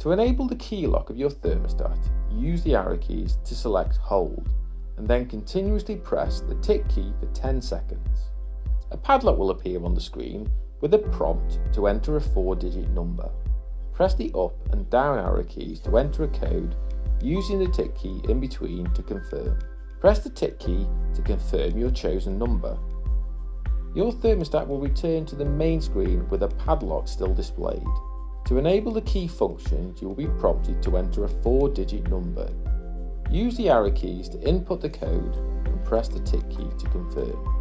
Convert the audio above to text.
To enable the key lock of your thermostat, use the arrow keys to select Hold, and then continuously press the tick key for 10 seconds. A padlock will appear on the screen with a prompt to enter a 4-digit number. Press the up and down arrow keys to enter a code using the tick key in between to confirm. Press the tick key to confirm your chosen number. Your thermostat will return to the main screen with a padlock still displayed. To enable the key functions, you will be prompted to enter a 4-digit number. Use the arrow keys to input the code and press the tick key to confirm.